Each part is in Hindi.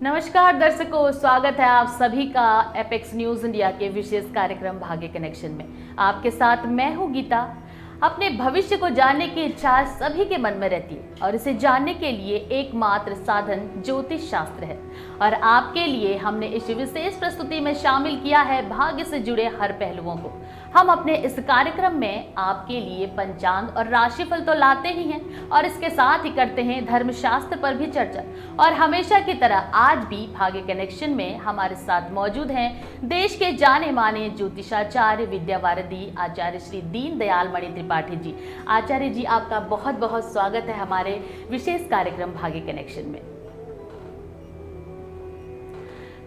नमस्कार दर्शकों, स्वागत है आप सभी का एपेक्स न्यूज इंडिया के विशेष कार्यक्रम भाग्य कनेक्शन में। आपके साथ मैं हूं गीता। अपने भविष्य को जानने की इच्छा सभी के मन में रहती है और इसे जानने के लिए एकमात्र साधन ज्योतिष शास्त्र है। और आपके लिए हमने इस विशेष प्रस्तुति में शामिल किया है भाग्य से जुड़े हर पहलुओं को। हम अपने इस कार्यक्रम में आपके लिए पंचांग और राशिफल तो लाते ही हैं और इसके साथ ही करते हैं धर्मशास्त्र पर भी चर्चा। और हमेशा की तरह आज भी भाग्य कनेक्शन में हमारे साथ मौजूद हैं देश के जाने माने ज्योतिषाचार्य विद्यावारिधि आचार्य श्री दीन दयाल मणि त्रिपाठी जी। आचार्य जी, आपका बहुत बहुत स्वागत है हमारे विशेष कार्यक्रम भाग्य कनेक्शन में।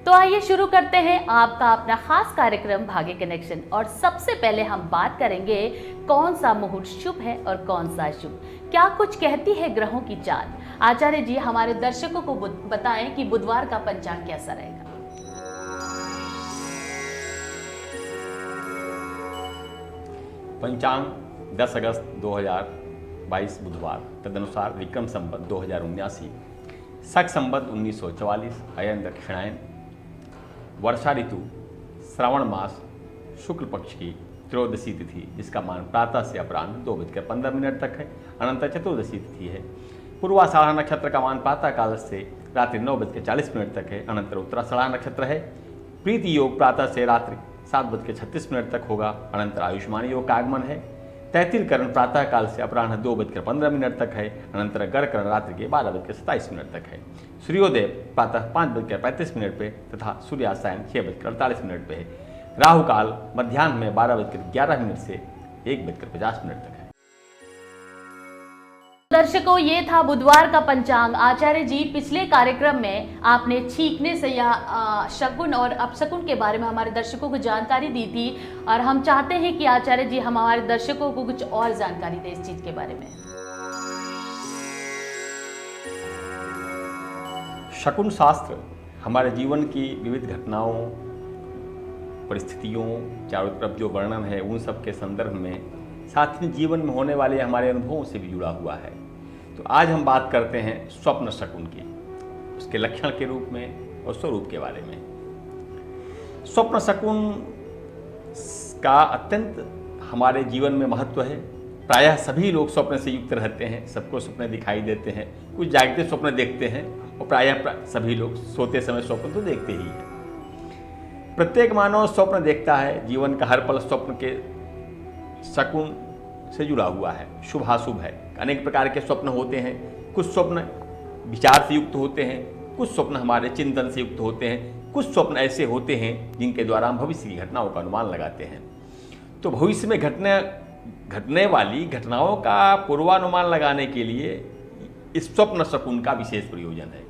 तो आइए शुरू करते हैं आपका अपना खास कार्यक्रम भाग्य कनेक्शन। और सबसे पहले हम बात करेंगे कौन सा मुहूर्त शुभ है और कौन सा अशुभ, क्या कुछ कहती है ग्रहों की चाल। आचार्य जी, हमारे दर्शकों को बताएं कि बुधवार का पंचांग कैसा रहेगा। पंचांग 10 अगस्त 2022 बुधवार, तदनुसार विक्रम संवत 2079, शक संवत 1944, अयन दक्षिणायन, वर्षा ऋतु, श्रावण मास, शुक्ल पक्ष की त्रयोदशी तिथि, जिसका मान प्रातः से अपराह्न 2:15 तक है। अनंतर चतुर्दशी तिथि है। पूर्वाषाढ़ा नक्षत्र का मान प्रातः काल से रात्रि 9:40 तक है। अनंतर उत्तराषाढ़ा नक्षत्र है। प्रीति योग प्रातः से रात्रि 7:36 तक होगा। अनंतर आयुष्मान योग का आगमन है। तैतिल करण प्रातः काल से अपराह्न 2:15 तक है। अनंतर गर करण रात्रि के 12:27 तक है। सूर्योदय प्रातः 5:35 पे तथा सूर्यास्तायन 6:48 पे है। राहु काल मध्याह्न में 12:11 से 1:50 तक है। दर्शकों, ये था बुधवार का पंचांग। आचार्य जी, पिछले कार्यक्रम में आपने छींकने से या शगुन और अपशगुन के बारे में हमारे दर्शकों को जानकारी दी थी और हम चाहते हैं कि आचार्य जी हम हमारे दर्शकों को कुछ और जानकारी दें इस चीज के बारे में। शकुन शास्त्र हमारे जीवन की विविध घटनाओं, परिस्थितियों, चारों तरफ जो वर्णन है उन सब के संदर्भ में, साथ ही जीवन में होने वाले हमारे अनुभवों से भी जुड़ा हुआ है। तो आज हम बात करते हैं स्वप्न शकुन की, उसके लक्षण के रूप में और स्वरूप के बारे में। स्वप्न शकुन का अत्यंत हमारे जीवन में महत्व है। प्रायः सभी लोग स्वप्न से युक्त रहते हैं, सबको सपने दिखाई देते हैं, कुछ जागते स्वप्न देखते हैं और प्रायः सभी लोग सोते समय स्वप्न तो देखते ही हैं। प्रत्येक मानव स्वप्न देखता है। जीवन का हर पल स्वप्न के शकुन से जुड़ा हुआ है, शुभाशुभ है। अनेक प्रकार के स्वप्न होते हैं। कुछ स्वप्न विचार से युक्त होते हैं, कुछ स्वप्न हमारे चिंतन से युक्त होते हैं, कुछ स्वप्न ऐसे होते हैं जिनके द्वारा हम भविष्य की घटनाओं का अनुमान लगाते हैं। तो भविष्य में घटने वाली घटनाओं का पूर्वानुमान लगाने के लिए इस स्वप्न शकुन का विशेष प्रयोजन है।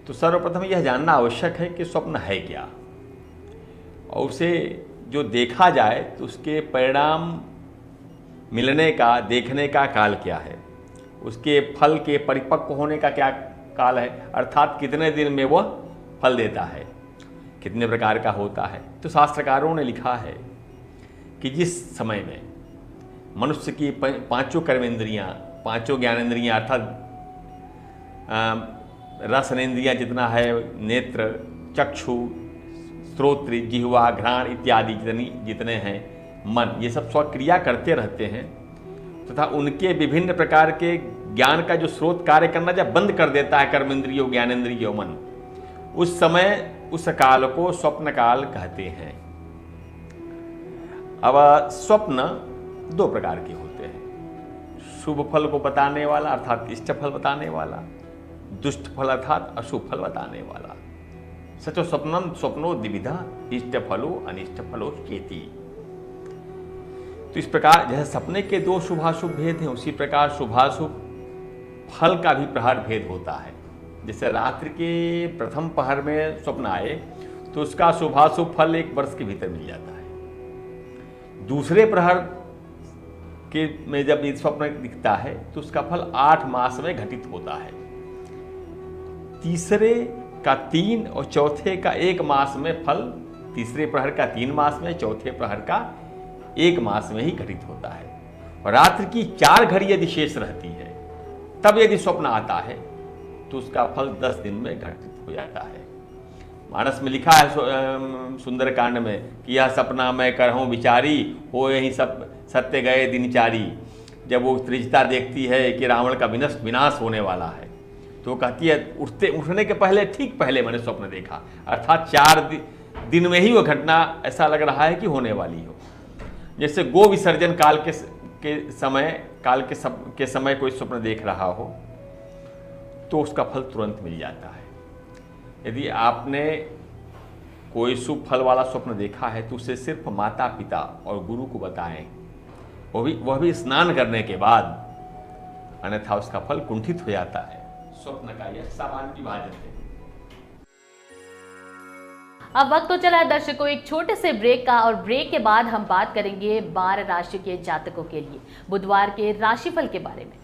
तो सर्वप्रथम यह जानना आवश्यक है कि स्वप्न है क्या और उसे जो देखा जाए तो उसके परिणाम मिलने का, देखने का काल क्या है, उसके फल के परिपक्व होने का क्या काल है, अर्थात कितने दिन में वह फल देता है, कितने प्रकार का होता है। तो शास्त्रकारों ने लिखा है कि जिस समय में मनुष्य की पांचों कर्मेंद्रियां, पांचों ज्ञानेंद्रियां अर्थात रसनेन्द्रियां जितना है, नेत्र, चक्षु, श्रोत्र, जिह्वा, घ्राण इत्यादि जितने हैं, मन, ये सब स्वक्रिया करते रहते हैं तथा उनके विभिन्न प्रकार के ज्ञान का जो स्रोत कार्य करना जब बंद कर देता है, कर्मेंद्रियों, ज्ञानेंद्रियों, मन, उस समय उस काल को स्वप्न काल कहते हैं। अब स्वप्न दो प्रकार के होते हैं, शुभ फल को बताने वाला अर्थात इष्ट फल बताने वाला, दुष्ट फल अर्थात अशुभ फल बताने वाला। सचो स्वप्नम स्वप्नो द्विविधा, इष्ट फलो अनिष्ट फलो चेति। तो इस प्रकार जैसे सपने के दो शुभाशुभ भेद हैं, उसी प्रकार शुभाशुभ फल का भी प्रहर भेद होता है। जैसे रात्रि के प्रथम पहर में स्वप्न आए तो उसका शुभाशुभ फल 1 वर्ष के भीतर मिल जाता है। दूसरे प्रहर के में जब ये स्वप्न दिखता है तो उसका फल 8 मास में घटित होता है। तीसरे का 3 और चौथे का 1 मास में फल, तीसरे प्रहर का 3 मास में, चौथे प्रहर का 1 मास में ही घटित होता है। और रात्रि की 4 घड़ी यदि शेष रहती है तब यदि स्वप्न आता है तो उसका फल 10 दिन में घटित हो जाता है। मानस में लिखा है सुंदरकांड में कि यह सपना मैं करहूँ विचारी, हो यही सब सत्य गए दिनचारी। जब वो त्रिजता देखती है कि रावण का विनाश होने वाला है, तो कहती है उठने के पहले ठीक पहले मैंने स्वप्न देखा, अर्थात 4 दिन में ही वो घटना ऐसा लग रहा है कि होने वाली हो। जैसे गो विसर्जन काल के समय कोई स्वप्न देख रहा हो तो उसका फल तुरंत मिल जाता है। यदि आपने कोई शुभ फल वाला स्वप्न देखा है तो उसे सिर्फ माता पिता और गुरु को बताएं, वह भी स्नान करने के बाद, अन्यथा उसका फल कुंठित हो जाता है। स्वप्न का यह सामान्य विभाजन है। अब वक्त तो चला है दर्शकों एक छोटे से ब्रेक का, और ब्रेक के बाद हम बात करेंगे 12 राशि के जातकों के लिए बुधवार के राशिफल के बारे में।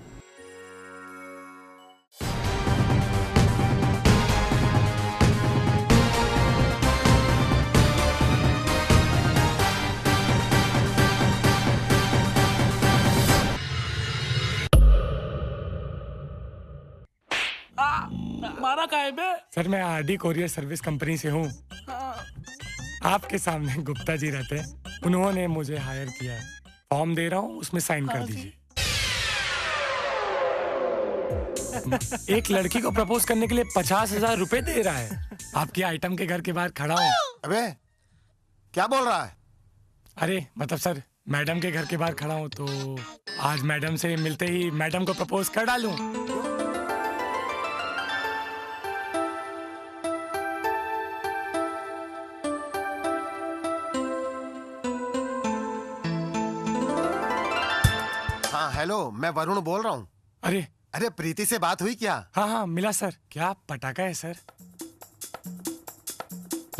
मारा का है बे? सर मैं आरडी कोरियर सर्विस कंपनी से हूँ। आपके सामने गुप्ता जी रहते हैं, उन्होंने मुझे हायर किया है। फॉर्म दे रहा हूँ, उसमें साइन कर दीजिए। एक लड़की को प्रपोज करने के लिए 50,000 रुपए दे रहा है। आपकी आइटम के घर के बाहर खड़ा हूँ। अबे क्या बोल रहा है? अरे मतलब सर, मैडम के घर के बाहर खड़ा हूँ तो आज मैडम से मिलते ही मैडम को प्रपोज कर डालूं। हाँ हेलो, मैं वरुण बोल रहा हूँ। अरे प्रीति से बात हुई क्या? हाँ मिला सर। क्या पटाखा है सर?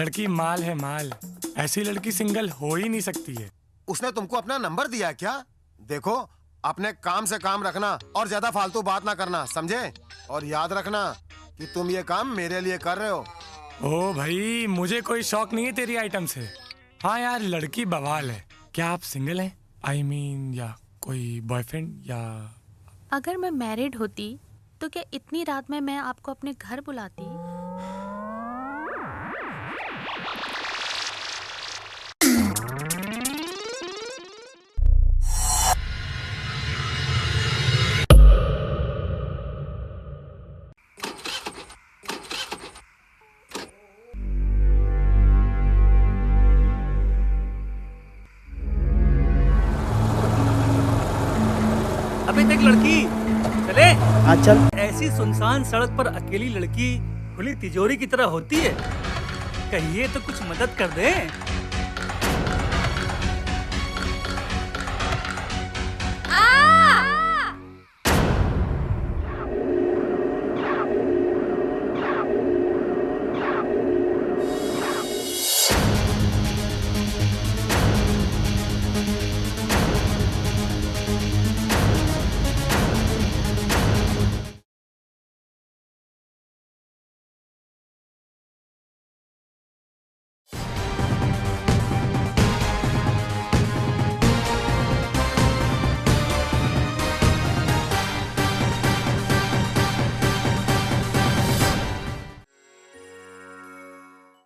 लड़की माल है माल, ऐसी लड़की सिंगल हो ही नहीं सकती है। उसने तुमको अपना नंबर दिया क्या? देखो, अपने काम से काम रखना और ज्यादा फालतू बात ना करना, समझे? और याद रखना कि तुम ये काम मेरे लिए कर रहे हो। ओ भाई, मुझे कोई शौक नहीं है तेरी आइटम से। हाँ यार, लड़की बवाल है। क्या आप सिंगल हैं? I mean, या कोई बॉयफ्रेंड या? अगर मैं मैरिड होती तो क्या इतनी रात में मैं आपको अपने घर बुलाती? अबे देख लड़की, चले। हाँ चल। ऐसी सुनसान सड़क पर अकेली लड़की खुली तिजोरी की तरह होती है। कहिए तो कुछ मदद कर दे।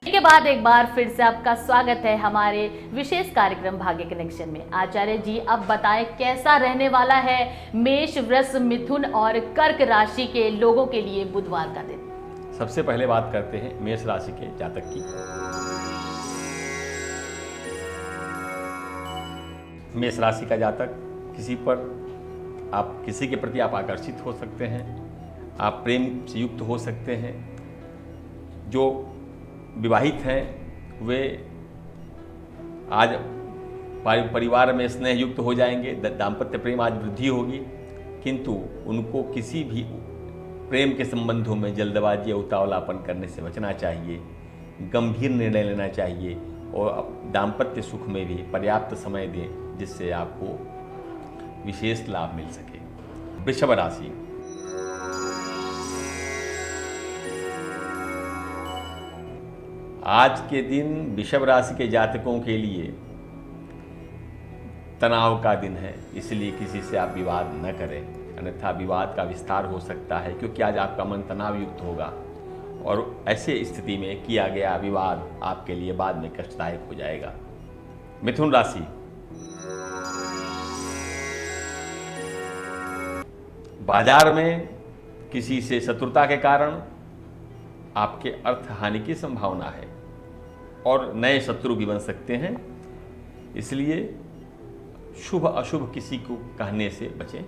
के बाद एक बार फिर से आपका स्वागत है हमारे विशेष कार्यक्रम भाग्य कनेक्शन में। आचार्य जी, अब बताएं कैसा रहने वाला है मेष, वृष, मिथुन और कर्क राशि के लोगों के लिए बुधवार का दिन। सबसे पहले बात करते हैं मेष राशि के जातक की। मेष राशि का जातक, किसी के प्रति आप आकर्षित हो सकते हैं, आप प्रेम से युक्त हो सकते हैं। जो विवाहित हैं वे आज परिवार में स्नेह युक्त हो जाएंगे, दाम्पत्य प्रेम आज वृद्धि होगी, किंतु उनको किसी भी प्रेम के संबंधों में जल्दबाजी या उतावलापन करने से बचना चाहिए। गंभीर निर्णय लेना चाहिए और दाम्पत्य सुख में भी पर्याप्त समय दें जिससे आपको विशेष लाभ मिल सके। वृषभ राशि, आज के दिन वृषभ राशि के जातकों के लिए तनाव का दिन है, इसलिए किसी से आप विवाद न करें। अन्यथा विवाद का विस्तार हो सकता है, क्योंकि आज आपका मन तनाव युक्त होगा और ऐसे स्थिति में किया गया विवाद आपके लिए बाद में कष्टदायक हो जाएगा। मिथुन राशि, बाजार में किसी से शत्रुता के कारण आपके अर्थ हानि की संभावना है और नए शत्रु भी बन सकते हैं, इसलिए शुभ अशुभ किसी को कहने से बचें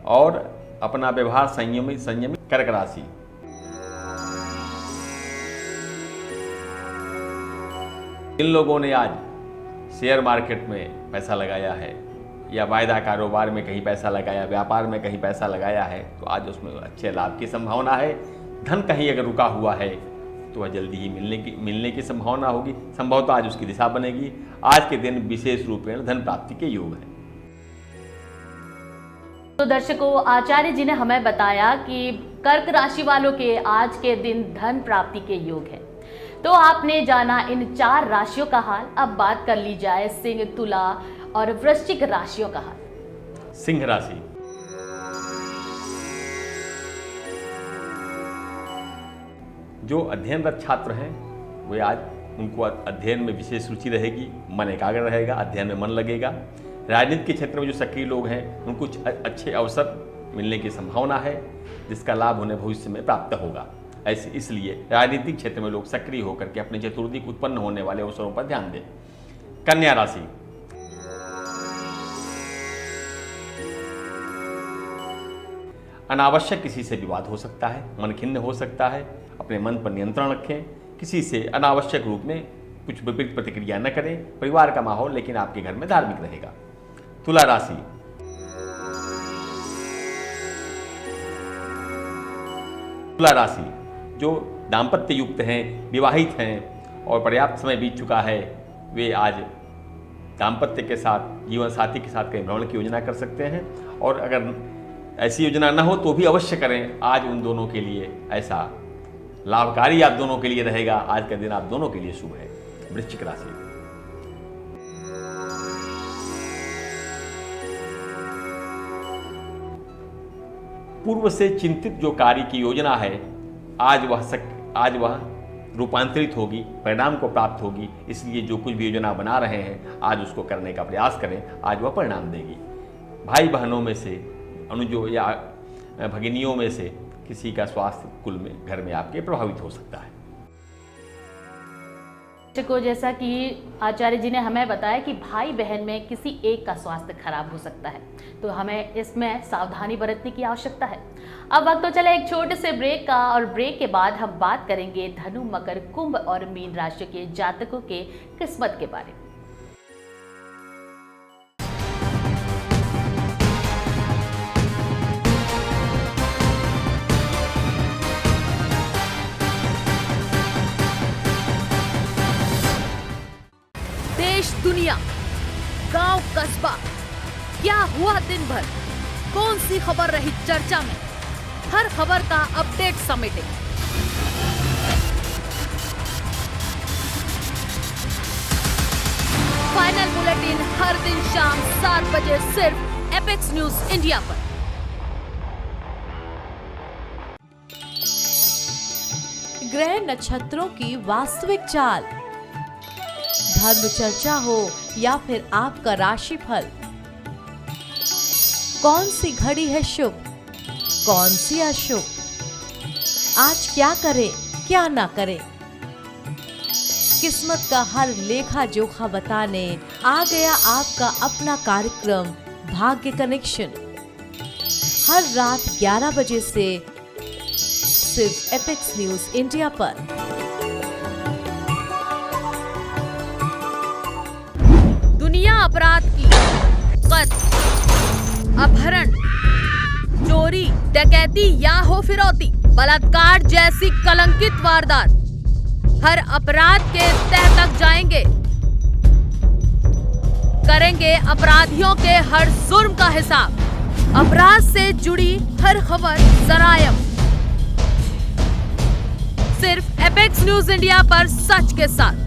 और अपना व्यवहार संयमित। कर्क राशि, इन लोगों ने आज शेयर मार्केट में पैसा लगाया है या वायदा कारोबार में कहीं पैसा लगाया, व्यापार में कहीं पैसा लगाया है, तो आज उसमें अच्छे लाभ की संभावना है। धन कहीं अगर रुका हुआ है तो वह जल्दी ही मिलने की संभावना होगी, संभवतः आज उसकी दिशा बनेगी। आज के दिन विशेष रूप में धन प्राप्ति के योग है। तो दर्शकों, आचार्य जी ने हमें बताया कि कर्क राशि वालों के आज के दिन धन प्राप्ति के योग है। तो आपने जाना इन 4 राशियों का हाल। अब बात कर ली जाए सिंह, तुला और वृश्चिक राशियों का हाल। सिंह राशि, जो अध्ययनरत छात्र हैं वे आज उनको अध्ययन में विशेष रुचि रहेगी, मन एकाग्र रहेगा, अध्ययन में मन लगेगा। राजनीति के क्षेत्र में जो सक्रिय लोग हैं उनको कुछ अच्छे अवसर मिलने की संभावना है, जिसका लाभ उन्हें भविष्य में प्राप्त होगा। इसलिए राजनीतिक क्षेत्र में लोग सक्रिय होकर के अपने चतुर्दिक उत्पन्न होने वाले अवसरों पर ध्यान दें। कन्या राशि, अनावश्यक किसी से विवाद हो सकता है, मन खिन्न हो सकता है, अपने मन पर नियंत्रण रखें, किसी से अनावश्यक रूप में कुछ विपरीत प्रतिक्रिया न करें। परिवार का माहौल लेकिन आपके घर में धार्मिक रहेगा। तुला राशि, तुला राशि जो दाम्पत्य युक्त हैं, विवाहित हैं और पर्याप्त समय बीत चुका है, वे आज दाम्पत्य के साथ, जीवन साथी के साथ कहीं भ्रमण की योजना कर सकते हैं और अगर ऐसी योजना न हो तो भी अवश्य करें। आज उन दोनों के लिए ऐसा लाभकारी आप दोनों के लिए रहेगा। आज का दिन आप दोनों के लिए शुभ है। वृश्चिक राशि, पूर्व से चिंतित जो कार्य की योजना है आज वह रूपांतरित होगी, परिणाम को प्राप्त होगी। इसलिए जो कुछ भी योजना बना रहे हैं आज उसको करने का प्रयास करें, आज वह परिणाम देगी। भाई बहनों में से, अनुजों या भगिनियों में से किसी का स्वास्थ्य कुल में, घर में आपके प्रभावित हो सकता है। को जैसा कि आचार्य जी ने हमें बताया कि भाई बहन में किसी एक का स्वास्थ्य खराब हो सकता है, तो हमें इसमें सावधानी बरतने की आवश्यकता है। अब वक्त तो चला एक छोटे से ब्रेक का, और ब्रेक के बाद हम बात करेंगे धनु, मकर, कुंभ और मीन राशि के जातकों के किस्मत के बारे में। दुनिया, गांव, कस्बा, क्या हुआ दिन भर, कौन सी खबर रही चर्चा में, हर खबर का अपडेट समेटें। फाइनल बुलेटिन हर दिन शाम 7 बजे सिर्फ एपेक्स न्यूज इंडिया पर। ग्रह नक्षत्रों की वास्तविक चाल, धर्म चर्चा हो या फिर आपका राशिफल, कौन सी घड़ी है शुभ, कौन सी अशुभ, आज क्या करें क्या ना करें, किस्मत का हर लेखा जोखा बताने आ गया आपका अपना कार्यक्रम भाग्य कनेक्शन। हर रात 11 बजे से सिर्फ एपेक्स न्यूज इंडिया पर। दुनिया अपराध की, कत्ल, अपहरण, चोरी, डकैती या हो फिरौती, बलात्कार जैसी कलंकित वारदात, हर अपराध के तह तक जाएंगे, करेंगे अपराधियों के हर जुर्म का हिसाब, अपराध से जुड़ी हर खबर जरायम, सिर्फ एपेक्स न्यूज इंडिया पर सच के साथ।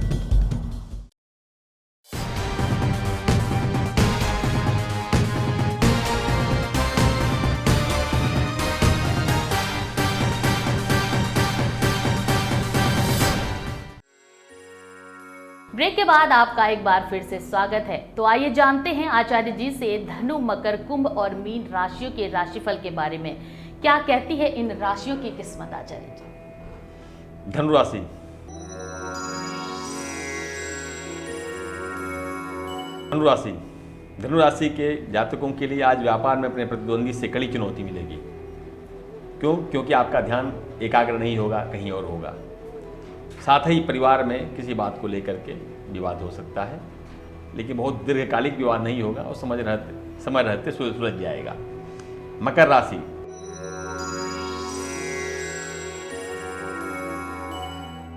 ब्रेक के बाद आपका एक बार फिर से स्वागत है। तो आइए जानते हैं आचार्य जी से धनु, मकर, कुंभ और मीन राशियों के राशिफल के बारे में। क्या कहती है इन राशियों की किस्मत आचार्य जी? धनु राशि। धनु राशि धनु राशि के जातकों के लिए आज व्यापार में अपने प्रतिद्वंदी से कड़ी चुनौती मिलेगी। क्योंकि आपका ध्यान एकाग्र नहीं होगा, कहीं और होगा। साथ ही परिवार में किसी बात को लेकर के विवाद हो सकता है, लेकिन बहुत दीर्घकालिक विवाद नहीं होगा और समय रहते सुलझ जाएगा। मकर राशि।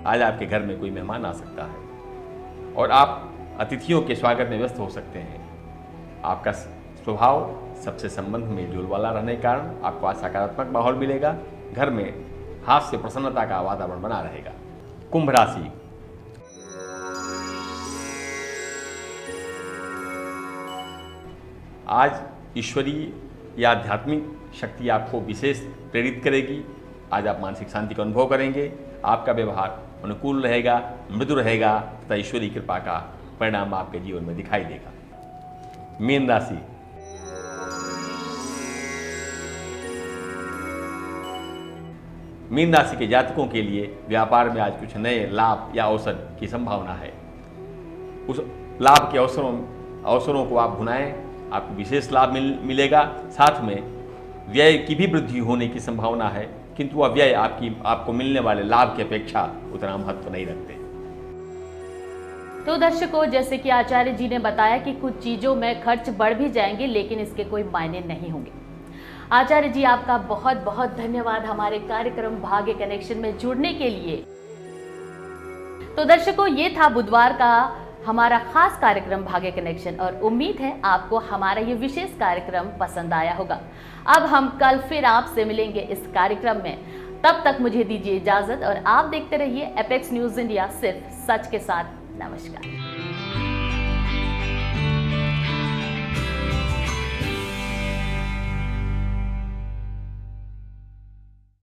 आज आपके घर में कोई मेहमान आ सकता है और आप अतिथियों के स्वागत में व्यस्त हो सकते हैं। आपका स्वभाव सबसे संबंध में जोल वाला रहने के कारण आपको आज सकारात्मक माहौल मिलेगा। घर में हास्य प्रसन्नता का वातावरण बना रहेगा। कुंभ राशि। आज ईश्वरीय या आध्यात्मिक शक्ति आपको विशेष प्रेरित करेगी। आज आप मानसिक शांति का अनुभव करेंगे। आपका व्यवहार अनुकूल रहेगा, मृदु रहेगा तथा ईश्वरीय कृपा का परिणाम आपके जीवन में दिखाई देगा। मीन राशि। मीन राशि के जातकों के लिए व्यापार में आज कुछ नए लाभ या अवसर की संभावना है। उस लाभ के अवसरों को आप भुनाएं, आपको विशेष लाभ मिलेगा। साथ में व्यय की भी वृद्धि होने की संभावना है, किंतु वह व्यय आपको मिलने वाले लाभ की अपेक्षा उतना महत्व नहीं रखते। तो दर्शकों, जैसे कि आचार्य जी ने बताया कि कुछ चीजों में खर्च बढ़ भी जाएंगे, लेकिन इसके कोई मायने नहीं होंगे। आचार्य जी, आपका बहुत बहुत धन्यवाद हमारे कार्यक्रम भाग्य कनेक्शन में जुड़ने के लिए। तो दर्शकों, ये था बुधवार का हमारा खास कार्यक्रम भाग्य कनेक्शन और उम्मीद है आपको हमारा ये विशेष कार्यक्रम पसंद आया होगा। अब हम कल फिर आपसे मिलेंगे इस कार्यक्रम में। तब तक मुझे दीजिए इजाजत और आप देखते रहिए एपेक्स न्यूज इंडिया, सिर्फ सच के साथ। नमस्कार।